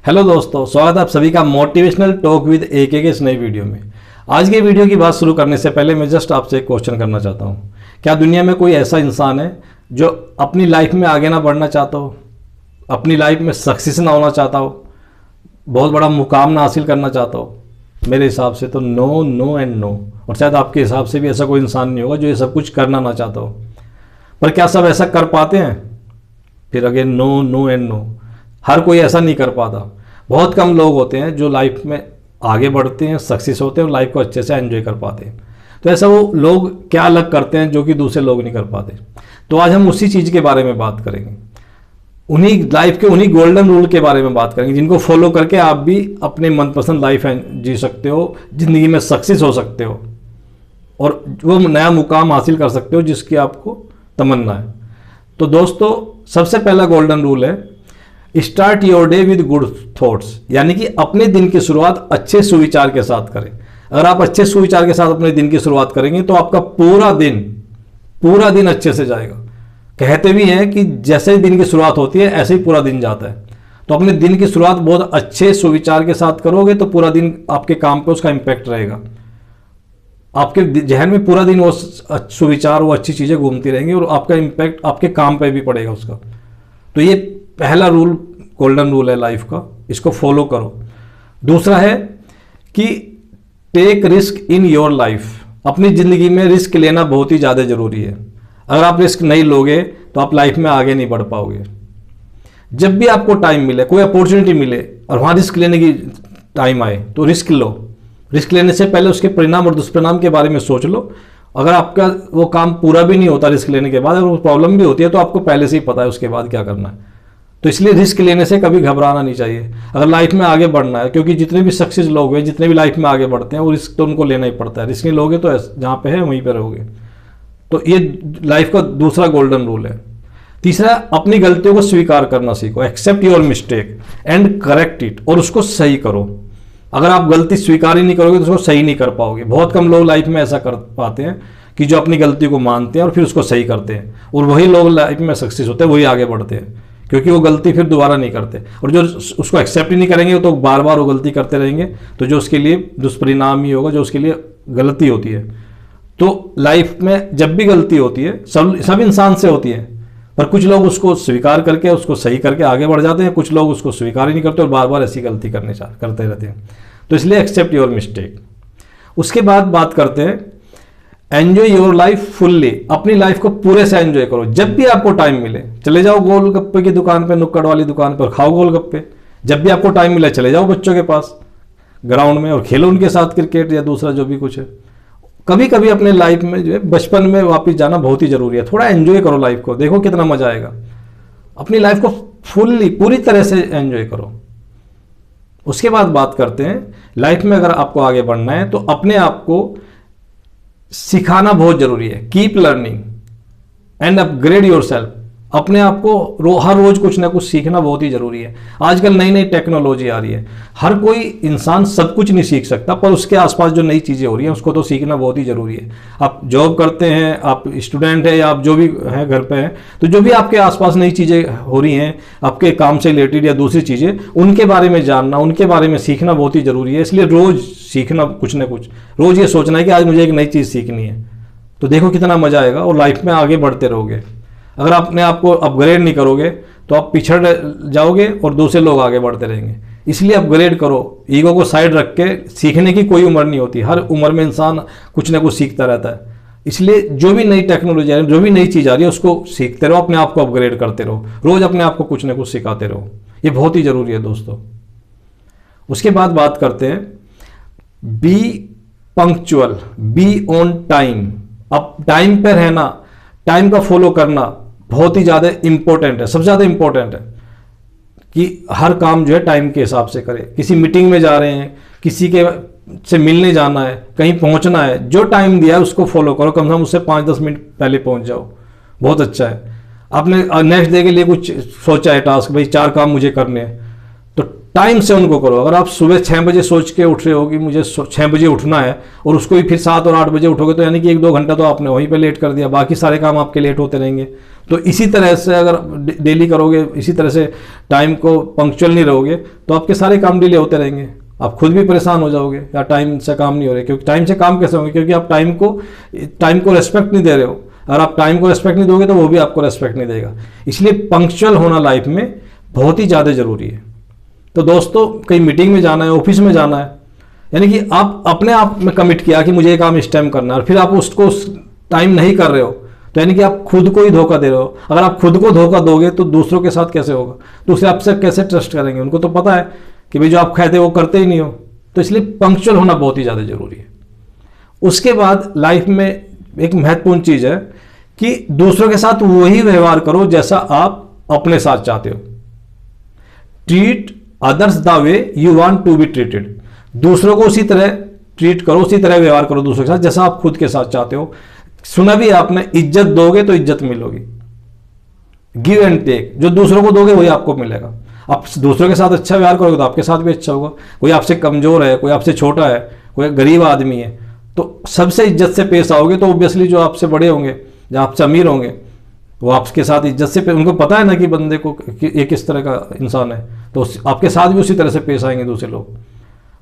Hello दोस्तों, स्वागत है आप सभी का मोटिवेशनल टॉक विद एके के इस नई वीडियो में। आज की वीडियो की बात शुरू करने से पहले मैं जस्ट आपसे एक क्वेश्चन करना चाहता हूँ। क्या दुनिया में कोई ऐसा इंसान है जो अपनी लाइफ में आगे ना बढ़ना चाहता हो, अपनी लाइफ में सक्सेस ना होना चाहता हो, बहुत बड़ा मुकाम ना हासिल करना चाहता हो? मेरे हिसाब से तो नो, नो एंड नो। और शायद आपके हिसाब से भी ऐसा कोई इंसान नहीं होगा जो ये सब कुछ करना ना चाहता हो। पर क्या सब ऐसा कर पाते हैं? फिर again no, no and no. हर कोई ऐसा नहीं कर पाता। बहुत कम लोग होते हैं जो लाइफ में आगे बढ़ते हैं, सक्सेस होते हैं और लाइफ को अच्छे से एंजॉय कर पाते हैं। तो ऐसा वो लोग क्या अलग करते हैं जो कि दूसरे लोग नहीं कर पाते? तो आज हम उसी चीज़ के बारे में बात करेंगे, उन्हीं लाइफ के उन्हीं गोल्डन रूल के बारे में बात करेंगे जिनको फॉलो करके आप भी अपने मनपसंद लाइफ जी सकते हो, ज़िंदगी में सक्सेस हो सकते हो और वो नया मुकाम हासिल कर सकते हो जिसकी आपको तमन्ना है। तो दोस्तों, सबसे पहला गोल्डन रूल है start your day with good thoughts, यानी कि अपने दिन की शुरुआत अच्छे सुविचार के साथ करें। अगर आप अच्छे सुविचार के साथ अपने दिन की शुरुआत करेंगे तो आपका पूरा दिन अच्छे से जाएगा। कहते भी हैं कि जैसे ही दिन की शुरुआत होती है ऐसे ही पूरा दिन जाता है। तो अपने दिन की शुरुआत बहुत अच्छे सुविचार के साथ करोगे तो पूरा दिन आपके काम पे उसका इम्पैक्ट रहेगा। आपके जहन में पूरा दिन वो सुविचार, वो अच्छी चीज़ें घूमती रहेंगी और आपका इम्पैक्ट आपके काम पे भी पड़ेगा उसका। तो ये पहला रूल, गोल्डन रूल है लाइफ का, इसको फॉलो करो। दूसरा है कि take risk in your life. अपनी ज़िंदगी में रिस्क लेना बहुत ही ज़्यादा ज़रूरी है। अगर आप रिस्क नहीं लोगे तो आप लाइफ में आगे नहीं बढ़ पाओगे। जब भी आपको टाइम मिले, कोई अपॉर्चुनिटी मिले और वहाँ रिस्क लेने की टाइम आए तो रिस्क लो। रिस्क लेने से पहले उसके परिणाम और दुष्परिणाम के बारे में सोच लो। अगर आपका वो काम पूरा भी नहीं होता रिस्क लेने के बाद, अगर वो प्रॉब्लम भी होती है तो आपको पहले से ही पता है उसके बाद क्या करना है। तो इसलिए रिस्क लेने से कभी घबराना नहीं चाहिए अगर लाइफ में आगे बढ़ना है, क्योंकि जितने भी सक्सेस लोग हैं, जितने भी लाइफ में आगे बढ़ते हैं, वो रिस्क तो उनको लेना ही पड़ता है। रिस्क नहीं लोगे तो जहाँ पे है वहीं पे रहोगे। तो ये लाइफ का दूसरा गोल्डन रूल है। तीसरा, अपनी गलतियों को स्वीकार करना सीखो। Accept your mistake and correct it, और उसको सही करो। अगर आप गलती स्वीकार ही नहीं करोगे तो उसको सही नहीं कर पाओगे। बहुत कम लोग लाइफ में ऐसा कर पाते हैं कि जो अपनी गलती को मानते हैं और फिर उसको सही करते हैं, और वही लोग लाइफ में सक्सेस होते हैं, वही आगे बढ़ते हैं, क्योंकि वो गलती फिर दोबारा नहीं करते। और जो उसको एक्सेप्ट ही नहीं करेंगे तो बार बार वो गलती करते रहेंगे, तो जो उसके लिए दुष्परिणाम ही होगा, जो उसके लिए गलती होती है। तो लाइफ में जब भी गलती होती है, सब इंसान से होती है, पर कुछ लोग उसको स्वीकार करके उसको सही करके आगे बढ़ जाते हैं, कुछ लोग उसको स्वीकार ही नहीं करते और बार बार ऐसी गलती करते रहते हैं। तो इसलिए एक्सेप्ट योर मिस्टेक। उसके बाद बात करते हैं एंजॉय योर लाइफ फुल्ली। अपनी लाइफ को पूरे से एंजॉय करो। जब भी आपको टाइम मिले चले जाओ गोलगप्पे की दुकान पे, नुक्कड़ वाली दुकान पर खाओ गोलगप्पे। जब भी आपको टाइम मिले चले जाओ बच्चों के पास ग्राउंड में और खेलो उनके साथ क्रिकेट या दूसरा जो भी कुछ है। कभी कभी अपने लाइफ में जो है बचपन में वापस जाना बहुत ही जरूरी है। थोड़ा एंजॉय करो लाइफ को, देखो कितना मजा आएगा। अपनी लाइफ को फुल्ली पूरी तरह से एंजॉय करो। उसके बाद बात करते हैं लाइफ में अगर आपको आगे बढ़ना है तो अपने आप को सिखाना बहुत जरूरी है। Keep learning and upgrade your self. अपने आप को हर रोज कुछ ना कुछ सीखना बहुत ही जरूरी है। आजकल नई नई टेक्नोलॉजी आ रही है, हर कोई इंसान सब कुछ नहीं सीख सकता, पर उसके आसपास जो नई चीज़ें हो रही हैं उसको तो सीखना बहुत ही जरूरी है। आप जॉब करते हैं, आप स्टूडेंट हैं, या आप जो भी हैं घर पे हैं, तो जो भी आपके आसपास नई चीज़ें हो रही हैं आपके काम से रिलेटेड या दूसरी चीज़ें, उनके बारे में जानना, उनके बारे में सीखना बहुत ही जरूरी है। इसलिए रोज़ सीखना कुछ ना कुछ, रोज़ ये सोचना है कि आज मुझे एक नई चीज़ सीखनी है, तो देखो कितना मजा आएगा और लाइफ में आगे बढ़ते रहोगे। अगर अपने आप को अपग्रेड नहीं करोगे तो आप पिछड़ जाओगे और दूसरे लोग आगे बढ़ते रहेंगे। इसलिए अपग्रेड करो। ईगो को साइड रख के, सीखने की कोई उम्र नहीं होती, हर उम्र में इंसान कुछ ना कुछ सीखता रहता है। इसलिए जो भी नई टेक्नोलॉजी आ रही है, जो भी नई चीज़ आ रही है, उसको सीखते रहो, अपने आप को अपग्रेड करते रहो, रोज अपने आप को कुछ ना कुछ सिखाते रहो। ये बहुत ही जरूरी है दोस्तों। उसके बाद बात करते हैं B punctual, be on time. अब टाइम पर रहना, टाइम का फॉलो करना बहुत ही ज़्यादा इंपॉर्टेंट है। सबसे ज़्यादा इंपॉर्टेंट है कि हर काम जो है टाइम के हिसाब से करें। किसी मीटिंग में जा रहे हैं, किसी के से मिलने जाना है, कहीं पहुंचना है, जो टाइम दिया है उसको फॉलो करो। कम से कम उससे 5-10 मिनट पहले पहुंच जाओ, बहुत अच्छा है। आपने नेक्स्ट डे के लिए कुछ सोचा है टास्क, भाई 4 काम मुझे करने हैं, तो टाइम से उनको करो। अगर आप सुबह 6 बजे सोच के उठ रहे हो कि मुझे 6 बजे उठना है और उसको भी फिर 7 और 8 बजे उठोगे तो यानी कि 1-2 घंटा तो आपने वहीं पे लेट कर दिया, बाकी सारे काम आपके लेट होते रहेंगे। तो इसी तरह से अगर डेली करोगे, इसी तरह से टाइम को पंक्चुअल नहीं रहोगे तो आपके सारे काम डिले होते रहेंगे, आप खुद भी परेशान हो जाओगे या टाइम से काम नहीं हो रहे। क्योंकि टाइम से काम कैसे होंगे? क्योंकि आप टाइम को रेस्पेक्ट नहीं दे रहे हो। अगर आप टाइम को रेस्पेक्ट नहीं दोगे तो वो भी आपको रेस्पेक्ट नहीं देगा। इसलिए पंक्चुअल होना लाइफ में बहुत ही ज़्यादा जरूरी है। तो दोस्तों, कहीं मीटिंग में जाना है, ऑफिस में जाना है, यानी कि आप अपने आप में कमिट किया कि मुझे ये काम इस टाइम करना है और फिर आप उसको टाइम नहीं कर रहे हो तो यानी कि आप खुद को ही धोखा दे रहे हो। अगर आप खुद को धोखा दोगे तो दूसरों के साथ कैसे होगा? दूसरे आपसे कैसे ट्रस्ट करेंगे? उनको तो पता है कि भाई जो आप कहते वो करते ही नहीं हो। तो इसलिए पंक्चुअल होना बहुत ही ज़्यादा जरूरी है। उसके बाद लाइफ में एक महत्वपूर्ण चीज़ है कि दूसरों के साथ वही व्यवहार करो जैसा आप अपने साथ चाहते हो। Treat others the way you want to be treated. दूसरों को उसी तरह ट्रीट करो, उसी तरह व्यवहार करो दूसरों के साथ जैसा आप खुद के साथ चाहते हो। सुना भी आपने, इज्जत दोगे तो इज्जत मिलोगी। गिव एंड टेक, जो दूसरों को दोगे वही आपको मिलेगा। आप दूसरों के साथ अच्छा व्यवहार करोगे तो आपके साथ भी अच्छा होगा। कोई आपसे कमजोर है, कोई आपसे छोटा है, कोई गरीब आदमी है, तो सबसे इज्जत से पेश आओगे तो ऑब्वियसली जो आपसे बड़े होंगे, जो आपसे अमीर होंगे, वो आपके साथ इज्जत से उनको पता है ना कि बंदे को ये किस तरह का इंसान है, तो आपके साथ भी उसी तरह से पेश आएंगे दूसरे लोग,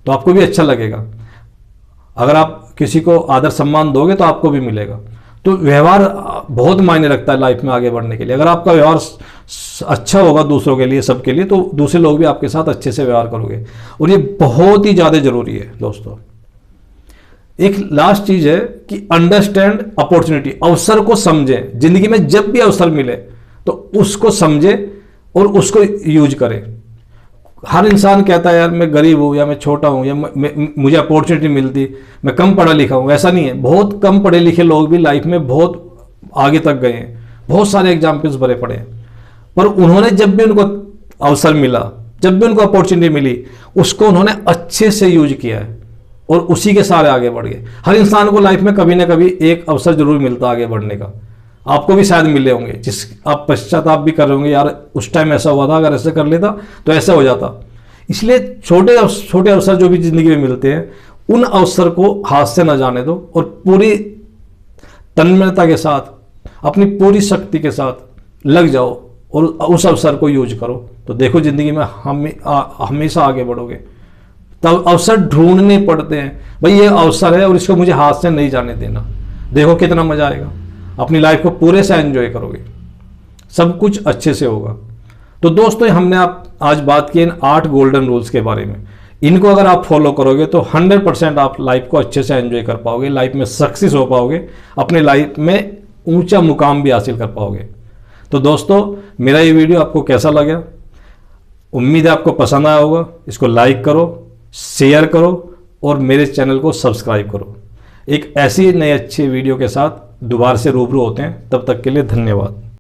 तो आपको भी अच्छा लगेगा। अगर आप किसी को आदर सम्मान दोगे तो आपको भी मिलेगा। तो व्यवहार बहुत मायने रखता है लाइफ में आगे बढ़ने के लिए। अगर आपका व्यवहार अच्छा होगा दूसरों के लिए, सबके लिए, तो दूसरे लोग भी आपके साथ अच्छे से व्यवहार करोगे। और ये बहुत ही ज़्यादा जरूरी है दोस्तों। एक लास्ट चीज है कि अंडरस्टैंड अपॉर्चुनिटी, अवसर को समझे। जिंदगी में जब भी अवसर मिले तो उसको समझे और उसको यूज करें। हर इंसान कहता है यार मैं गरीब हूं, या मैं छोटा हूं, या मुझे अपॉर्चुनिटी मिलती, मैं कम पढ़ा लिखा हूं। ऐसा नहीं है, बहुत कम पढ़े लिखे लोग भी लाइफ में बहुत आगे तक गए हैं। बहुत सारे एग्जाम्पल्स भरे पड़े हैं, पर उन्होंने जब भी उनको अवसर मिला, जब भी उनको अपॉर्चुनिटी मिली, उसको उन्होंने अच्छे से यूज किया है और उसी के सारे आगे बढ़ गए। हर इंसान को लाइफ में कभी ना कभी एक अवसर जरूर मिलता आगे बढ़ने का। आपको भी शायद मिले होंगे जिस आप पश्चाताप भी कर रहे होंगे, यार उस टाइम ऐसा हुआ था, अगर ऐसे कर लेता तो ऐसा हो जाता। इसलिए छोटे छोटे अवसर जो भी जिंदगी में मिलते हैं, उन अवसर को हाथ से न जाने दो और पूरी तन्मयता के साथ, अपनी पूरी शक्ति के साथ लग जाओ और उस अवसर को यूज करो। तो देखो जिंदगी में हमेशा आगे बढ़ोगे। तब अवसर ढूंढने पड़ते हैं, भाई ये अवसर है और इसको मुझे हाथ से नहीं जाने देना। देखो कितना मजा आएगा, अपनी लाइफ को पूरे से एंजॉय करोगे, सब कुछ अच्छे से होगा। तो दोस्तों, हमने आज बात की इन 8 गोल्डन रूल्स के बारे में। इनको अगर आप फॉलो करोगे तो 100% आप लाइफ को अच्छे से एंजॉय कर पाओगे, लाइफ में सक्सेस हो पाओगे, अपने लाइफ में ऊंचा मुकाम भी हासिल कर पाओगे। तो दोस्तों, मेरा ये वीडियो आपको कैसा लगा? उम्मीद है आपको पसंद आया होगा। इसको लाइक करो, शेयर करो और मेरे चैनल को सब्सक्राइब करो। एक ऐसी नई अच्छी वीडियो के साथ दोबारा से रूबरू होते हैं, तब तक के लिए धन्यवाद।